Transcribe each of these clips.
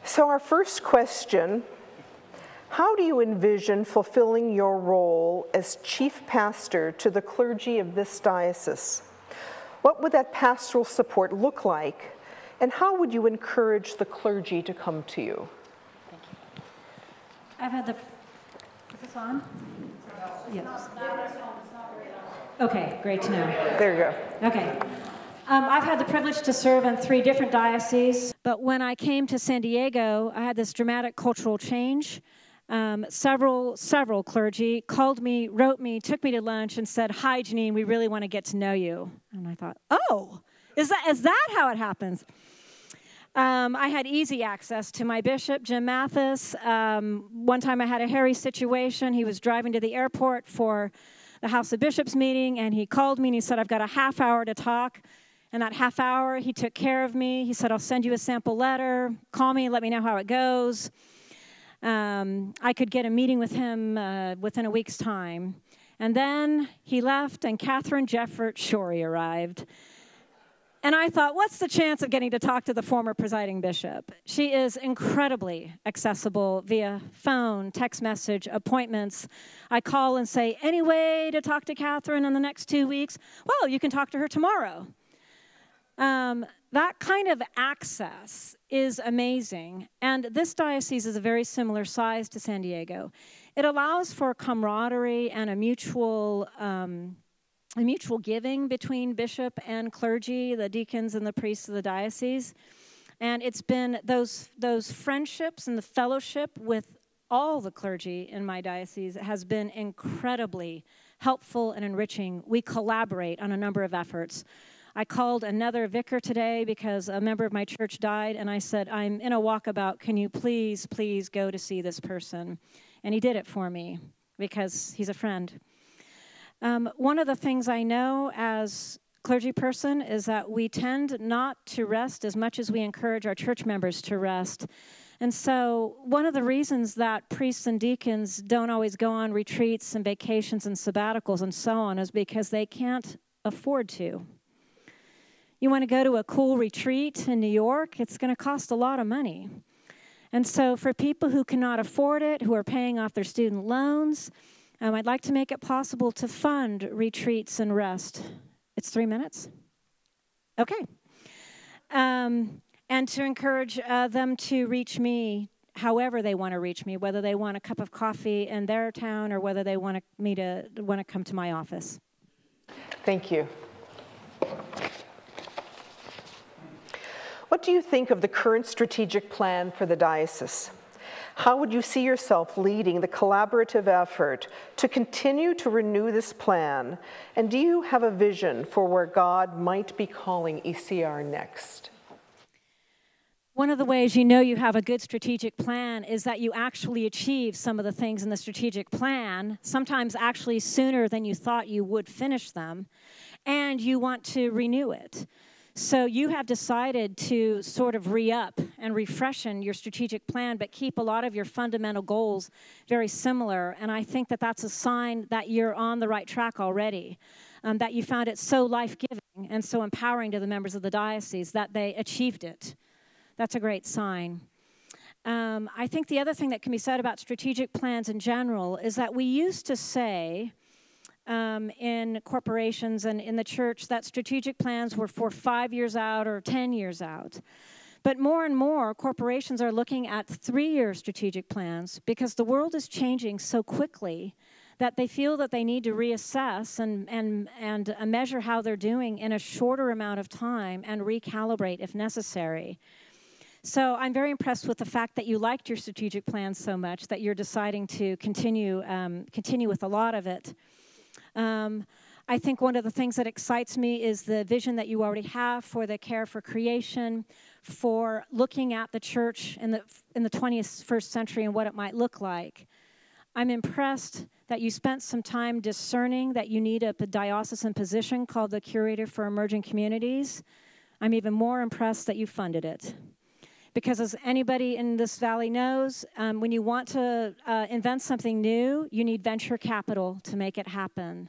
So our first question, how do you envision fulfilling your role as chief pastor to the clergy of this diocese? What would that pastoral support look like? And how would you encourage the clergy to come to you? Thank you. I've had the, is this on? Yes. Okay, great to know. There you go. Okay. I've had the privilege to serve in 3 different dioceses, but when I came to San Diego, I had this dramatic cultural change. Several clergy called me, wrote me, took me to lunch and said, "Hi, Janine, we really want to get to know you." And I thought, oh, is that how it happens? I had easy access to my bishop, Jim Mathis. One time I had a hairy situation. He was driving to the airport for the House of Bishops meeting, and he called me and he said, "I've got a half hour to talk." And that half hour, he took care of me. He said, "I'll send you a sample letter. Call me and let me know how it goes." I could get a meeting with him within a week's time. And then he left, and Catherine Jeffert Shorey arrived. And I thought, what's the chance of getting to talk to the former presiding bishop? She is incredibly accessible via phone, text message, appointments. I call and say, "Any way to talk to Catherine in the next 2 weeks?" "Well, you can talk to her tomorrow." That kind of access is amazing. And this diocese is a very similar size to San Diego. It allows for camaraderie and a mutual giving between bishop and clergy, the deacons and the priests of the diocese. And it's been those friendships and the fellowship with all the clergy in my diocese has been incredibly helpful and enriching. We collaborate on a number of efforts. I called another vicar today because a member of my church died, and I said, "I'm in a walkabout. Can you please go to see this person?" And he did it for me because he's a friend. One of the things I know as clergy person is that we tend not to rest as much as we encourage our church members to rest. And so one of the reasons that priests and deacons don't always go on retreats and vacations and sabbaticals and so on is because they can't afford to. You want to go to a cool retreat in New York, it's going to cost a lot of money. And so for people who cannot afford it, who are paying off their student loans, I'd like to make it possible to fund retreats and rest. It's 3 minutes? Okay. And to encourage them to reach me however they want to reach me, whether they want a cup of coffee in their town or whether they want to come to my office. Thank you. What do you think of the current strategic plan for the diocese? How would you see yourself leading the collaborative effort to continue to renew this plan? And do you have a vision for where God might be calling ECR next? One of the ways you know you have a good strategic plan is that you actually achieve some of the things in the strategic plan, sometimes actually sooner than you thought you would finish them, and you want to renew it. So you have decided to sort of re-up and refreshen your strategic plan, but keep a lot of your fundamental goals very similar. And I think that that's a sign that you're on the right track already, that you found it so life-giving and so empowering to the members of the diocese that they achieved it. That's a great sign. I think the other thing that can be said about strategic plans in general is that we used to say in corporations and in the church that strategic plans were for 5 years out or 10 years out. But more and more corporations are looking at 3-year strategic plans because the world is changing so quickly that they feel that they need to reassess and measure how they're doing in a shorter amount of time and recalibrate if necessary. So I'm very impressed with the fact that you liked your strategic plan so much that you're deciding to continue with a lot of it. I think one of the things that excites me is the vision that you already have for the care for creation, for looking at the church in the 21st century and what it might look like. I'm impressed that you spent some time discerning that you need a diocesan position called the Curator for Emerging Communities. I'm even more impressed that you funded it. Because as anybody in this valley knows, when you want to invent something new, you need venture capital to make it happen.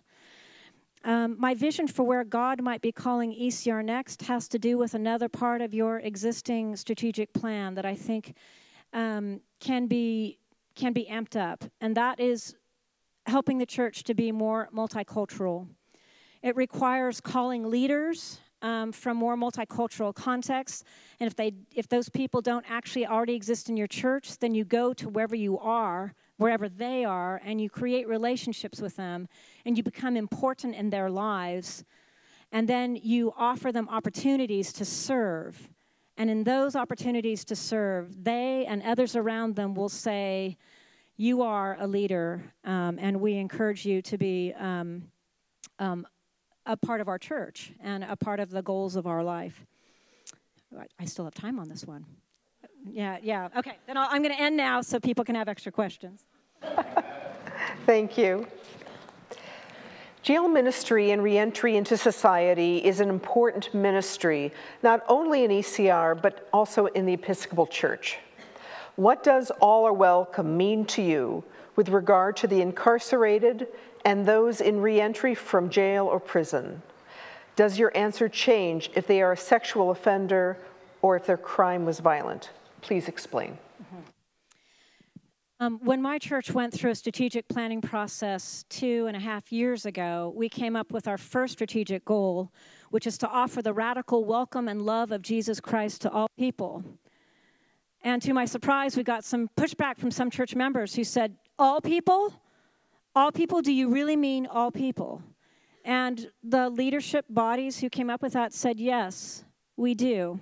My vision for where God might be calling ECR next has to do with another part of your existing strategic plan that I think can be amped up, and that is helping the church to be more multicultural. It requires calling leaders from more multicultural contexts, and if those people don't actually already exist in your church, then you go to wherever they are, and you create relationships with them, and you become important in their lives, and then you offer them opportunities to serve. And in those opportunities to serve, they and others around them will say, you are a leader, and we encourage you to be a part of our church and a part of the goals of our life. I still have time on this one. Yeah. Okay, then I'm going to end now so people can have extra questions. Thank you. Jail ministry and reentry into society is an important ministry, not only in ECR, but also in the Episcopal Church. What does all are welcome mean to you with regard to the incarcerated and those in reentry from jail or prison? Does your answer change if they are a sexual offender or if their crime was violent? Please explain. When my church went through a strategic planning process 2.5 years ago, we came up with our first strategic goal, which is to offer the radical welcome and love of Jesus Christ to all people. And to my surprise, we got some pushback from some church members who said, all people? All people? Do you really mean all people? And the leadership bodies who came up with that said, yes, we do.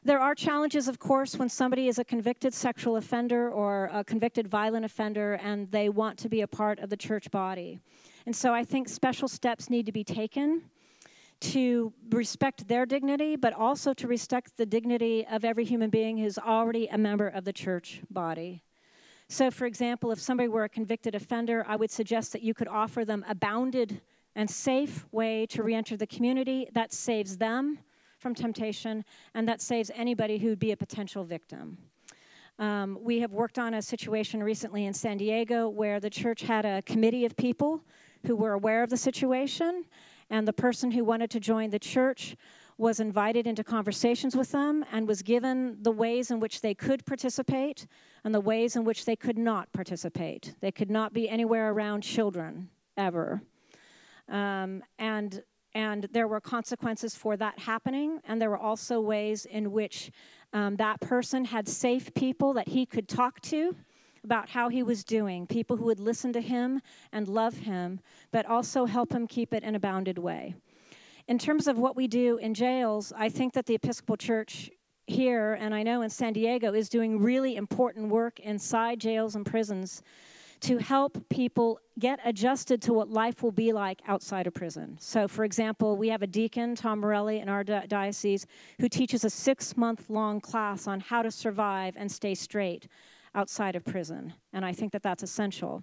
There are challenges, of course, when somebody is a convicted sexual offender or a convicted violent offender and they want to be a part of the church body. And so I think special steps need to be taken to respect their dignity, but also to respect the dignity of every human being who's already a member of the church body. So, for example, if somebody were a convicted offender, I would suggest that you could offer them a bounded and safe way to reenter the community that saves them from temptation, and that saves anybody who would be a potential victim. We have worked on a situation recently in San Diego where the church had a committee of people who were aware of the situation, and the person who wanted to join the church was invited into conversations with them and was given the ways in which they could participate and the ways in which they could not participate. They could not be anywhere around children, ever. And there were consequences for that happening, and there were also ways in which that person had safe people that he could talk to about how he was doing, people who would listen to him and love him, but also help him keep it in a bounded way. In terms of what we do in jails, I think that the Episcopal Church here, and I know in San Diego, is doing really important work inside jails and prisons to help people get adjusted to what life will be like outside of prison. So, for example, we have a deacon, Tom Morelli, in our diocese, who teaches a 6-month-long class on how to survive and stay straight outside of prison, and I think that that's essential.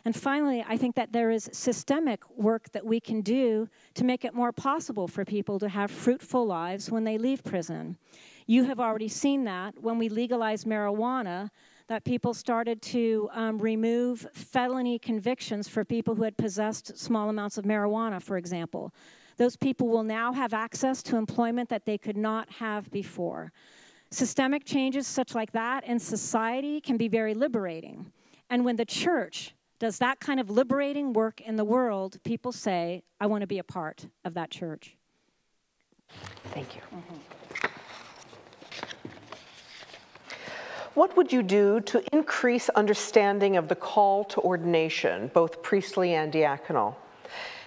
And finally, I think that there is systemic work that we can do to make it more possible for people to have fruitful lives when they leave prison. You have already seen that when we legalized marijuana, that people started to remove felony convictions for people who had possessed small amounts of marijuana, for example. Those people will now have access to employment that they could not have before. Systemic changes such like that in society can be very liberating. And when the church does that kind of liberating work in the world, people say, I want to be a part of that church. Thank you. What would you do to increase understanding of the call to ordination, both priestly and diaconal,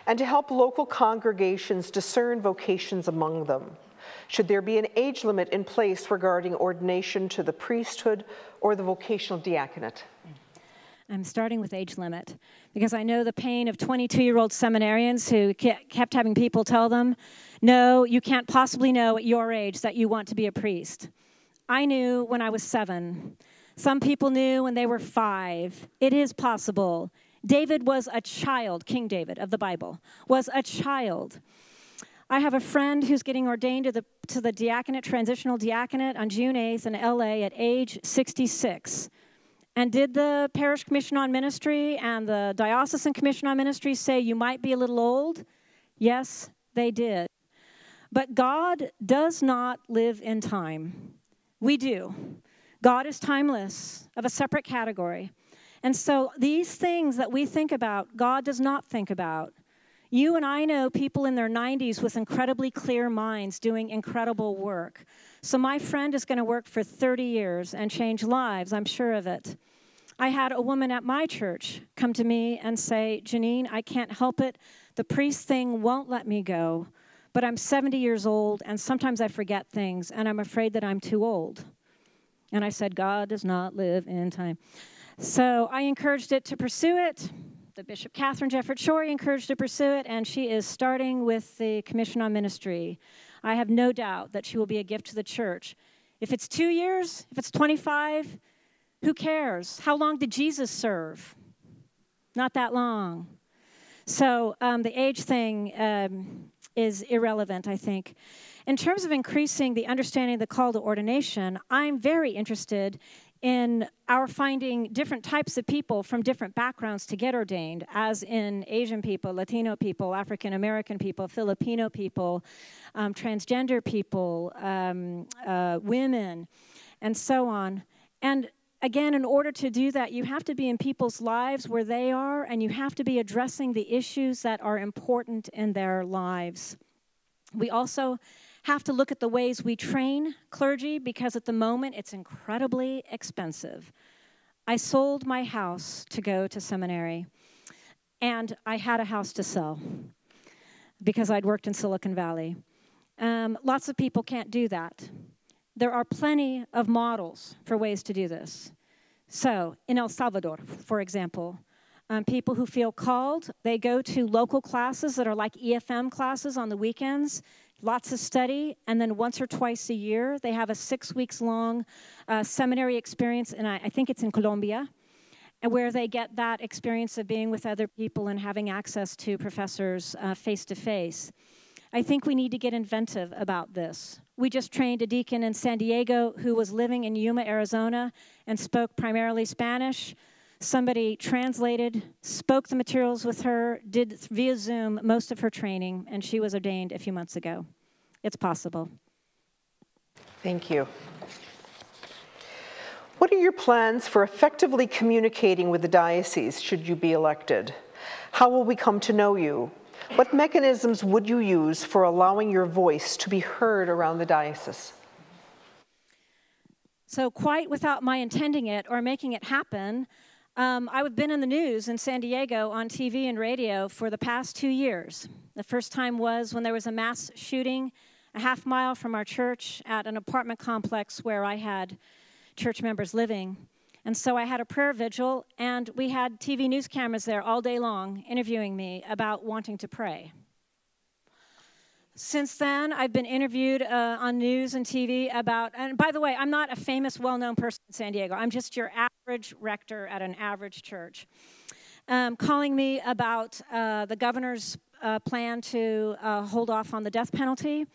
and to help local congregations discern vocations among them? Should there be an age limit in place regarding ordination to the priesthood or the vocational diaconate? I'm starting with age limit because I know the pain of 22-year-old seminarians who kept having people tell them, no, you can't possibly know at your age that you want to be a priest. I knew when I was 7. Some people knew when they were 5. It is possible. David was a child, King David of the Bible, was a child. I have a friend who's getting ordained to the diaconate, transitional diaconate on June 8th in LA at age 66. And did the Parish Commission on Ministry and the Diocesan Commission on Ministry say you might be a little old? Yes, they did. But God does not live in time. We do. God is timeless, of a separate category. And so these things that we think about, God does not think about. You and I know people in their 90s with incredibly clear minds doing incredible work. So my friend is going to work for 30 years and change lives, I'm sure of it. I had a woman at my church come to me and say, Janine, I can't help it. The priest thing won't let me go, but I'm 70 years old, and sometimes I forget things, and I'm afraid that I'm too old. And I said, God does not live in time. So I encouraged it to pursue it. The Bishop Catherine Jeffert Shorey encouraged to pursue it, and she is starting with the Commission on Ministry. I have no doubt that she will be a gift to the church. If it's 2 years, if it's 25, who cares? How long did Jesus serve? Not that long. So the age thing is irrelevant, I think. In terms of increasing the understanding of the call to ordination, I'm very interested in our finding different types of people from different backgrounds to get ordained, as in Asian people, Latino people, African American people, Filipino people, transgender people, women, and so on. And again, in order to do that, you have to be in people's lives where they are, and you have to be addressing the issues that are important in their lives. We also have to look at the ways we train clergy, because at the moment it's incredibly expensive. I sold my house to go to seminary, and I had a house to sell because I'd worked in Silicon Valley. Lots of people can't do that. There are plenty of models for ways to do this. So in El Salvador, for example, people who feel called, they go to local classes that are like EFM classes on the weekends, lots of study, and then once or twice a year, they have a 6 weeks long seminary experience, and I think it's in Colombia, and where they get that experience of being with other people and having access to professors face-to-face. I think we need to get inventive about this. We just trained a deacon in San Diego who was living in Yuma, Arizona, and spoke primarily Spanish. Somebody translated, spoke the materials with her, did via Zoom most of her training, and she was ordained a few months ago. It's possible. Thank you. What are your plans for effectively communicating with the diocese should you be elected? How will we come to know you? What mechanisms would you use for allowing your voice to be heard around the diocese? So quite without my intending it or making it happen, I've been in the news in San Diego on TV and radio for the past 2 years. The first time was when there was a mass shooting a half mile from our church at an apartment complex where I had church members living. And so I had a prayer vigil, and we had TV news cameras there all day long interviewing me about wanting to pray. Since then, I've been interviewed on news and TV about, and by the way, I'm not a famous, well-known person in San Diego. I'm just your average rector at an average church. Calling me about the governor's plan to hold off on the death penalty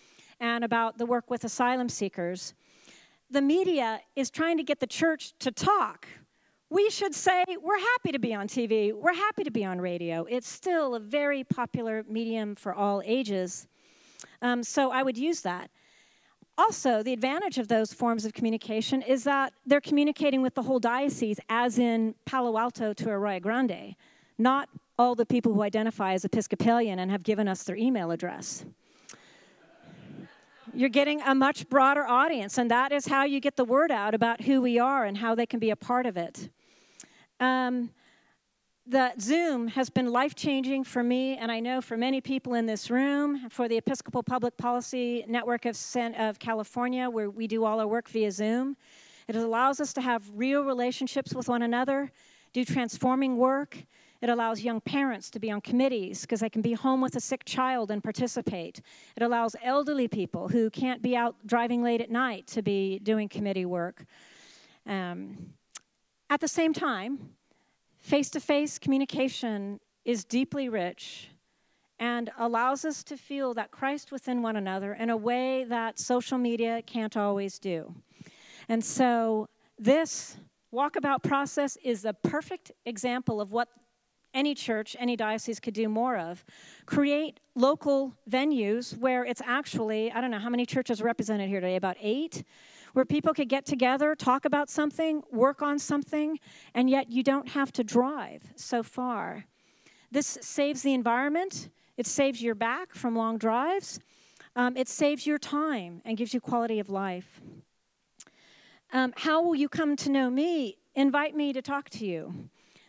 and about the work with asylum seekers. The media is trying to get the church to talk. We should say, we're happy to be on TV. We're happy to be on radio. It's still a very popular medium for all ages. So I would use that. Also, the advantage of those forms of communication is that they're communicating with the whole diocese, as in Palo Alto to Arroyo Grande, not all the people who identify as Episcopalian and have given us their email address. You're getting a much broader audience, and that is how you get the word out about who we are and how they can be a part of it. The Zoom has been life-changing for me, and I know for many people in this room, for the Episcopal Public Policy Network of California, where we do all our work via Zoom. It allows us to have real relationships with one another, do transforming work. It allows young parents to be on committees because they can be home with a sick child and participate. It allows elderly people who can't be out driving late at night to be doing committee work. At the same time, face-to-face communication is deeply rich and allows us to feel that Christ within one another in a way that social media can't always do. And so this walkabout process is the perfect example of what any church, any diocese could do more of. Create local venues where it's actually, I don't know, how many churches are represented here today? About 8? where people could get together, talk about something, work on something, and yet you don't have to drive so far. This saves the environment. It saves your back from long drives. It saves your time and gives you quality of life. How will you come to know me? Invite me to talk to you.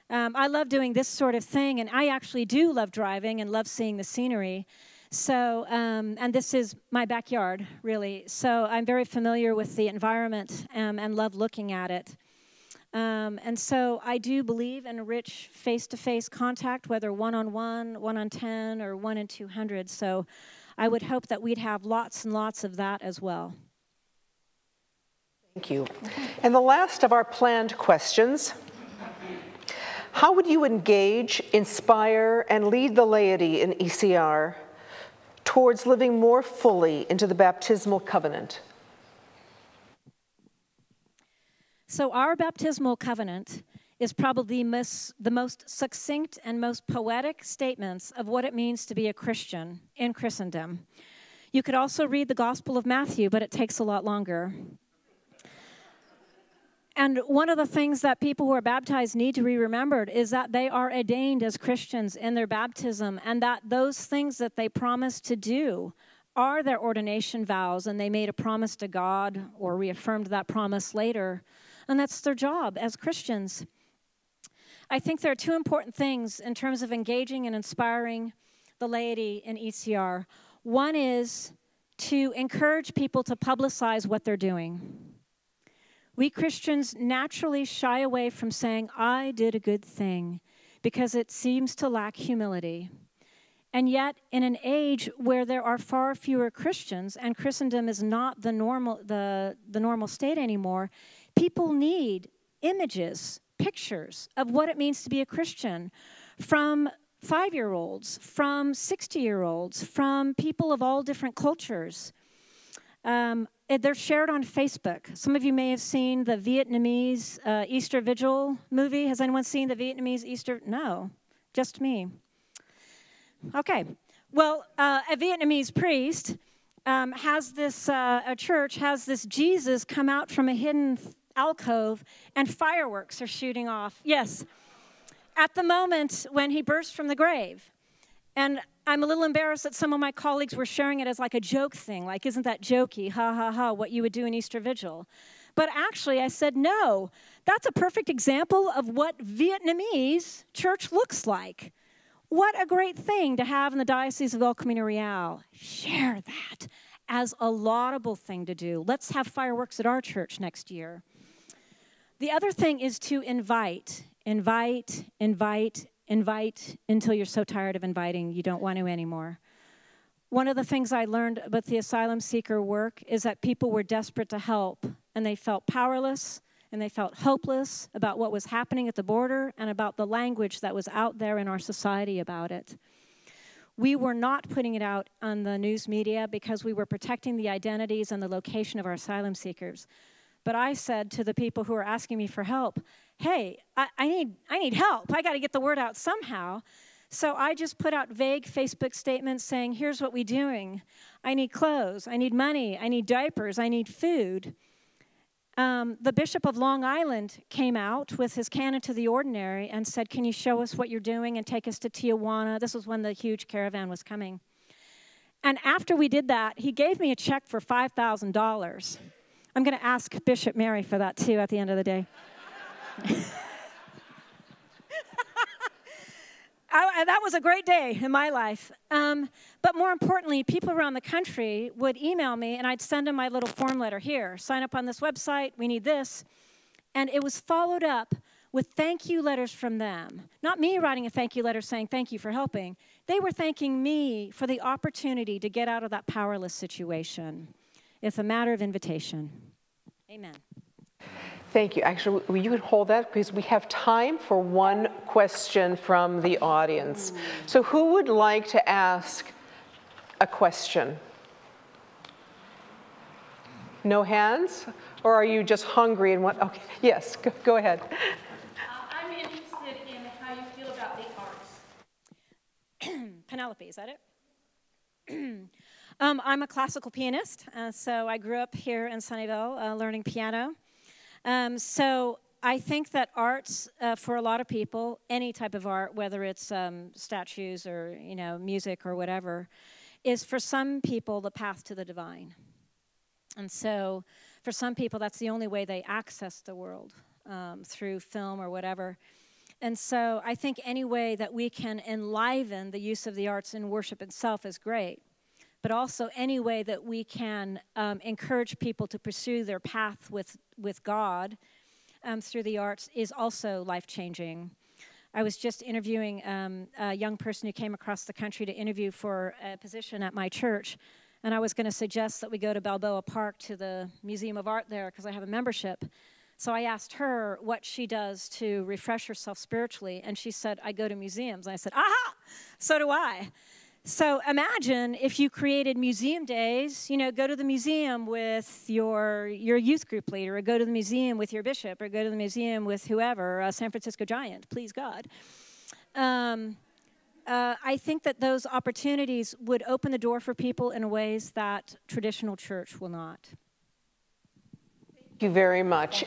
I love doing this sort of thing, and I actually do love driving and love seeing the scenery. So, and this is my backyard, really. So I'm very familiar with the environment and love looking at it. And so I do believe in a rich face-to-face contact, whether one-on-one, 1-on-10, or 1-in-200. So I would hope that we'd have lots and lots of that as well. Thank you. And the last of our planned questions: how would you engage, inspire, and lead the laity in ECR towards living more fully into the baptismal covenant? So our baptismal covenant is probably the most succinct and most poetic statements of what it means to be a Christian in Christendom. You could also read the Gospel of Matthew, but it takes a lot longer. And one of the things that people who are baptized need to be remembered is that they are ordained as Christians in their baptism, and that those things that they promised to do are their ordination vows, and they made a promise to God or reaffirmed that promise later, and that's their job as Christians. I think there are two important things in terms of engaging and inspiring the laity in ECR. One is to encourage people to publicize what they're doing. We Christians naturally shy away from saying, I did a good thing, because it seems to lack humility. And yet, in an age where there are far fewer Christians, and Christendom is not the normal state anymore, people need images, pictures of what it means to be a Christian, from 5-year-olds, from 60-year-olds, from people of all different cultures. They're shared on Facebook. Some of you may have seen the Vietnamese Easter Vigil movie. Has anyone seen the Vietnamese Easter? No, just me. Okay. Well, a Vietnamese priest a church has this Jesus come out from a hidden alcove, and fireworks are shooting off. Yes, at the moment when he burst from the grave. And I'm a little embarrassed that some of my colleagues were sharing it as like a joke thing, like, isn't that jokey, ha, ha, ha, what you would do in Easter Vigil. But actually, I said, no, that's a perfect example of what Vietnamese church looks like. What a great thing to have in the Diocese of El Camino Real. Share that as a laudable thing to do. Let's have fireworks at our church next year. The other thing is to invite until you're so tired of inviting you don't want to anymore. One of the things I learned about the asylum seeker work is that people were desperate to help, and they felt powerless, and they felt hopeless about what was happening at the border and about the language that was out there in our society about it. We were not putting it out on the news media because we were protecting the identities and the location of our asylum seekers. But I said to the people who were asking me for help, hey, I need help. I got to get the word out somehow. So I just put out vague Facebook statements saying, here's what we're doing. I need clothes. I need money. I need diapers. I need food. The Bishop of Long Island came out with his Canon to the Ordinary and said, can you show us what you're doing and take us to Tijuana? This was when the huge caravan was coming. And after we did that, he gave me a check for $5,000. I'm going to ask Bishop Mary for that, too, at the end of the day. That was a great day in my life. But more importantly, people around the country would email me, and I'd send them my little form letter. Here, sign up on this website. We need this. And it was followed up with thank you letters from them. Not me writing a thank you letter saying thank you for helping. They were thanking me for the opportunity to get out of that powerless situation. It's a matter of invitation. Amen. Thank you. Actually, you could hold that because we have time for one question from the audience. So who would like to ask a question? No hands? Or are you just hungry and want, okay, yes, go ahead. I'm interested in how you feel about the arts. Penelope, is that it? I'm a classical pianist, so I grew up here in Sunnyvale learning piano. So I think that arts, for a lot of people, any type of art, whether it's statues or music or whatever, is for some people the path to the divine. And so for some people, that's the only way they access the world, through film or whatever. And so I think any way that we can enliven the use of the arts in worship itself is great. But also any way that we can encourage people to pursue their path with God through the arts is also life-changing. I was just interviewing a young person who came across the country to interview for a position at my church, and I was going to suggest that we go to Balboa Park to the Museum of Art there because I have a membership. So I asked her what she does to refresh herself spiritually, and she said, I go to museums. And I said, aha, so do I. So imagine if you created museum days, go to the museum with your youth group leader, or go to the museum with your bishop, or go to the museum with whoever, San Francisco Giant, please God. I think that those opportunities would open the door for people in ways that traditional church will not. Thank you very much.